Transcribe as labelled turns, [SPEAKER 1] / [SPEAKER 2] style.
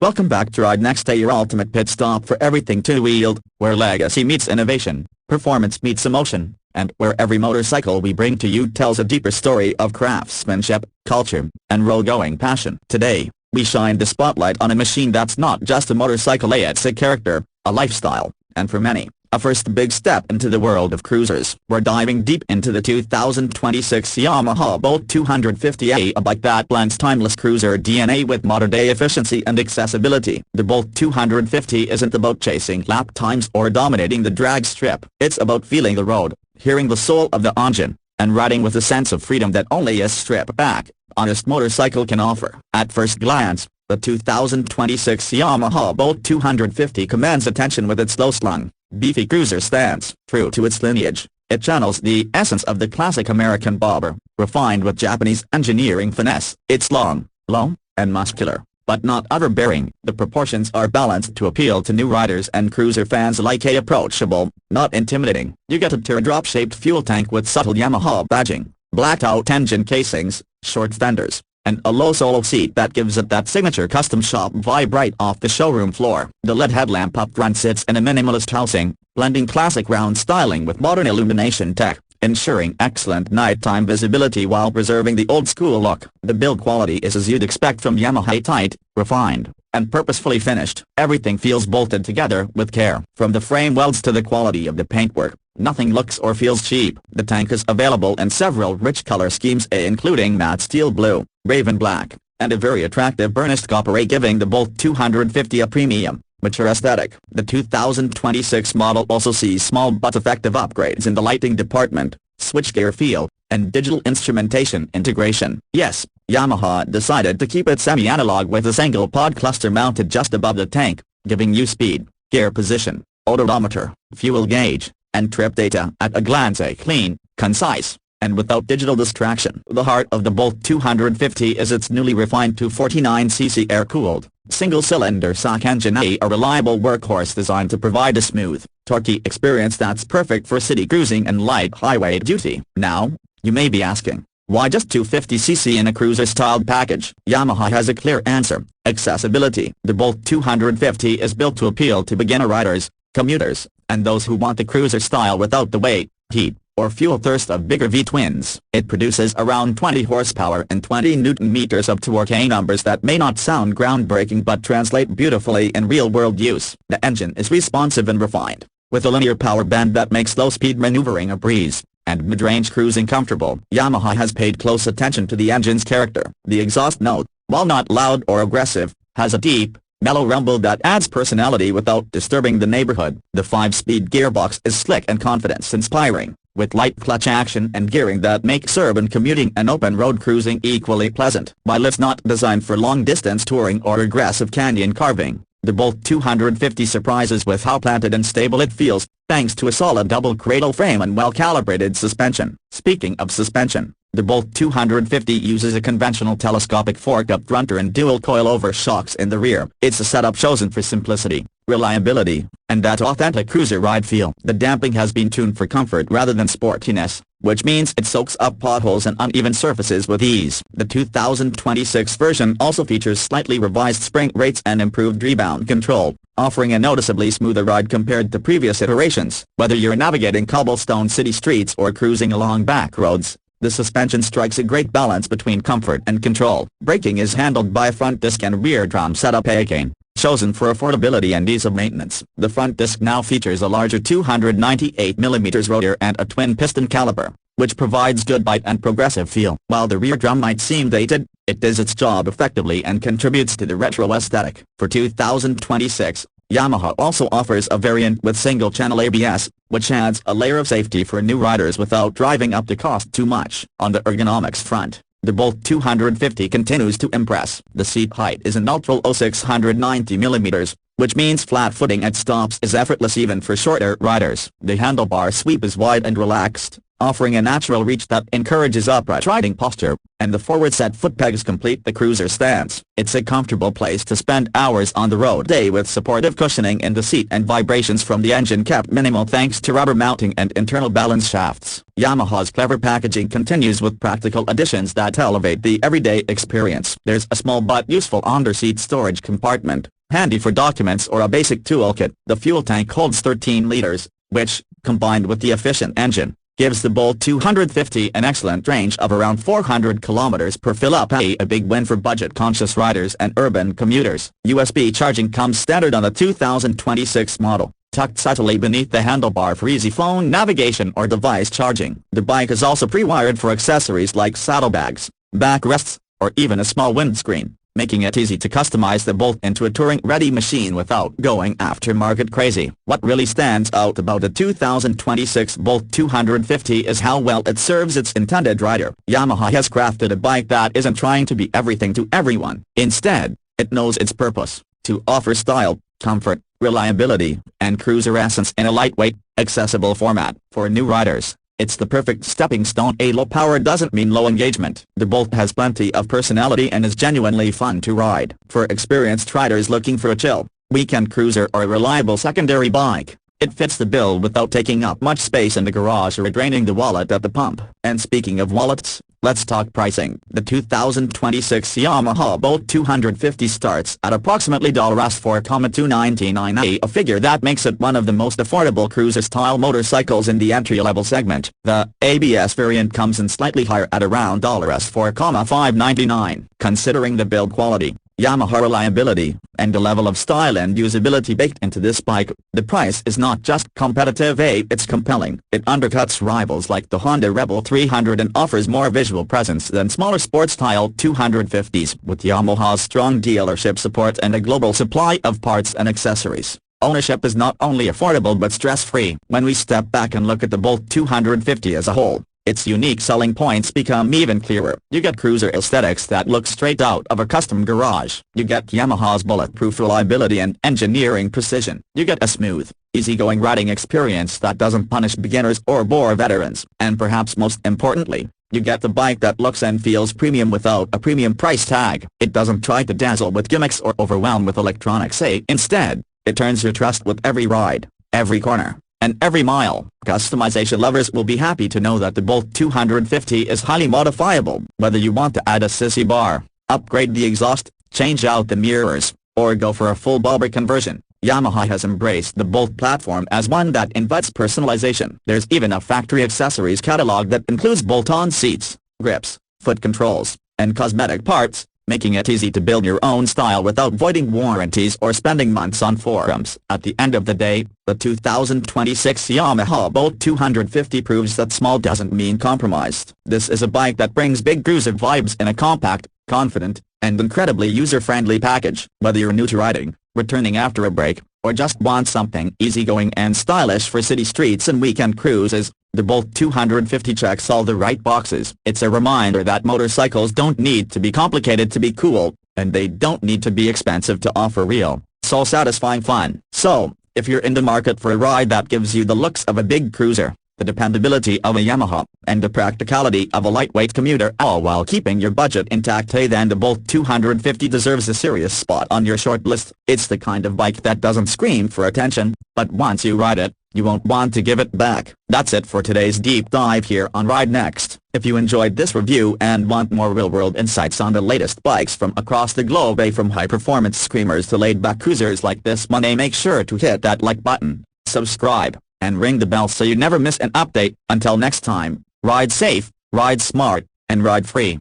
[SPEAKER 1] Welcome back to Ride Next Day, your ultimate pit stop for everything two-wheeled, where legacy meets innovation, performance meets emotion, and where every motorcycle we bring to you tells a deeper story of craftsmanship, culture, and road-going passion. Today, we shine the spotlight on a machine that's not just a motorcycle, it's a character, a lifestyle, and for many, a first big step into the world of cruisers. We're diving deep into the 2026 Yamaha Bolt 250A, a bike that blends timeless cruiser DNA with modern-day efficiency and accessibility. The Bolt 250 isn't about chasing lap times or dominating the drag strip. It's about feeling the road, hearing the soul of the engine, and riding with a sense of freedom that only a stripped-back, honest motorcycle can offer. At first glance, the 2026 Yamaha Bolt 250 commands attention with its low-slung, beefy cruiser stance. True to its lineage, it channels the essence of the classic American bobber, refined with Japanese engineering finesse. It's long, low, and muscular, but not overbearing. The proportions are balanced to appeal to new riders and cruiser fans alike. Approachable, not intimidating. You get a teardrop-shaped fuel tank with subtle Yamaha badging, blacked-out engine casings, short fenders, and a low solo seat that gives it that signature custom shop vibe right off the showroom floor. The LED headlamp up front sits in a minimalist housing, blending classic round styling with modern illumination tech, ensuring excellent nighttime visibility while preserving the old-school look. The build quality is as you'd expect from Yamaha: tight, refined, and purposefully finished. Everything feels bolted together with care. From the frame welds to the quality of the paintwork, nothing looks or feels cheap. The tank is available in several rich color schemes, including matte steel blue, raven black, and a very attractive burnished copper, giving the Bolt 250 a premium, mature aesthetic. The 2026 model also sees small but effective upgrades in the lighting department, switchgear feel, and digital instrumentation integration. Yes, Yamaha decided to keep it semi-analog with a single pod cluster mounted just above the tank, giving you speed, gear position, odometer, fuel gauge, and trip data at a glance. Clean, concise, and without digital distraction. The heart of the Bolt 250 is its newly refined 249cc air-cooled, single-cylinder stock engine, a reliable workhorse designed to provide a smooth, torquey experience that's perfect for city cruising and light highway duty. Now, you may be asking, why just 250cc in a cruiser-styled package? Yamaha has a clear answer: accessibility. The Bolt 250 is built to appeal to beginner riders, commuters, and those who want the cruiser style without the weight, heat, or fuel thirst of bigger V-twins. It produces around 20 horsepower and 20 Nm of torque, numbers that may not sound groundbreaking but translate beautifully in real-world use. The engine is responsive and refined, with a linear power band that makes low-speed maneuvering a breeze, and mid-range cruising comfortable. Yamaha has paid close attention to the engine's character. The exhaust note, while not loud or aggressive, has a deep, mellow rumble that adds personality without disturbing the neighborhood. The 5-speed gearbox is slick and confidence-inspiring, with light clutch action and gearing that makes urban commuting and open-road cruising equally pleasant. While it's not designed for long-distance touring or aggressive canyon carving, the Bolt 250 surprises with how planted and stable it feels, thanks to a solid double cradle frame and well-calibrated suspension. Speaking of suspension, the Bolt 250 uses a conventional telescopic fork up fronter and dual coil-over shocks in the rear. It's a setup chosen for simplicity, reliability, and that authentic cruiser ride feel. The damping has been tuned for comfort rather than sportiness, which means it soaks up potholes and uneven surfaces with ease. The 2026 version also features slightly revised spring rates and improved rebound control, offering a noticeably smoother ride compared to previous iterations. Whether you're navigating cobblestone city streets or cruising along back roads, the suspension strikes a great balance between comfort and control. Braking is handled by a front disc and rear drum setup, again chosen for affordability and ease of maintenance. The front disc now features a larger 298mm rotor and a twin-piston caliper, which provides good bite and progressive feel. While the rear drum might seem dated, it does its job effectively and contributes to the retro aesthetic. For 2026, Yamaha also offers a variant with single-channel ABS, which adds a layer of safety for new riders without driving up the cost too much. On the ergonomics front, the Bolt 250 continues to impress. The seat height is an ultra low 690mm, which means flat footing at stops is effortless even for shorter riders. The handlebar sweep is wide and relaxed, offering a natural reach that encourages upright riding posture, and the forward-set foot pegs complete the cruiser stance. It's a comfortable place to spend hours on the road with supportive cushioning in the seat and vibrations from the engine kept minimal thanks to rubber mounting and internal balance shafts. Yamaha's clever packaging continues with practical additions that elevate the everyday experience. There's a small but useful under-seat storage compartment, Handy for documents or a basic toolkit, the fuel tank holds 13 liters, which, combined with the efficient engine, gives the Bolt 250 an excellent range of around 400 kilometers per fill-up, a big win for budget-conscious riders and urban commuters. USB charging comes standard on the 2026 model, tucked subtly beneath the handlebar for easy phone navigation or device charging. The bike is also pre-wired for accessories like saddlebags, backrests, or even a small windscreen, making it easy to customize the Bolt into a touring-ready machine without going aftermarket crazy. What really stands out about the 2026 Bolt 250 is how well it serves its intended rider. Yamaha has crafted a bike that isn't trying to be everything to everyone. Instead, it knows its purpose: to offer style, comfort, reliability, and cruiser essence in a lightweight, accessible format. For new riders, it's the perfect stepping stone. A low power doesn't mean low engagement. The Bolt has plenty of personality and is genuinely fun to ride. For experienced riders looking for a chill, weekend cruiser or a reliable secondary bike, it fits the bill without taking up much space in the garage or draining the wallet at the pump. And speaking of wallets, let's talk pricing. The 2026 Yamaha Bolt 250 starts at approximately $4,299, a figure that makes it one of the most affordable cruiser-style motorcycles in the entry-level segment. The ABS variant comes in slightly higher at around $4,599. Considering the build quality, Yamaha reliability, and the level of style and usability baked into this bike, the price is not just competitive, it's compelling. It undercuts rivals like the Honda Rebel 300 and offers more visual presence than smaller sports-style 250s. With Yamaha's strong dealership support and a global supply of parts and accessories, ownership is not only affordable but stress-free. When we step back and look at the Bolt 250 as a whole, its unique selling points become even clearer. You get cruiser aesthetics that look straight out of a custom garage. You get Yamaha's bulletproof reliability and engineering precision. You get a smooth, easygoing riding experience that doesn't punish beginners or bore veterans. And perhaps most importantly, you get the bike that looks and feels premium without a premium price tag. It doesn't try to dazzle with gimmicks or overwhelm with electronics. Instead, it earns your trust with every ride, every corner, and every mile. Customization lovers will be happy to know that the Bolt 250 is highly modifiable. Whether you want to add a sissy bar, upgrade the exhaust, change out the mirrors, or go for a full bobber conversion, Yamaha has embraced the Bolt platform as one that invites personalization. There's even a factory accessories catalog that includes bolt-on seats, grips, foot controls, and cosmetic parts, making it easy to build your own style without voiding warranties or spending months on forums. At the end of the day, the 2026 Yamaha Bolt 250 proves that small doesn't mean compromised. This is a bike that brings big cruiser vibes in a compact, confident, and incredibly user-friendly package. Whether you're new to riding, returning after a break, or just want something easygoing and stylish for city streets and weekend cruises, the Bolt 250 checks all the right boxes. It's a reminder that motorcycles don't need to be complicated to be cool, and they don't need to be expensive to offer real, soul-satisfying fun. So, if you're in the market for a ride that gives you the looks of a big cruiser, the dependability of a Yamaha, and the practicality of a lightweight commuter, all while keeping your budget intact, then the Bolt 250 deserves a serious spot on your short list. It's the kind of bike that doesn't scream for attention, but once you ride it, you won't want to give it back. That's it for today's deep dive here on Ride Next. If you enjoyed this review and want more real-world insights on the latest bikes from across the globe, from high-performance screamers to laid-back cruisers like this one, make sure to hit that like button, subscribe, and ring the bell so you never miss an update. Until next time, ride safe, ride smart, and ride free.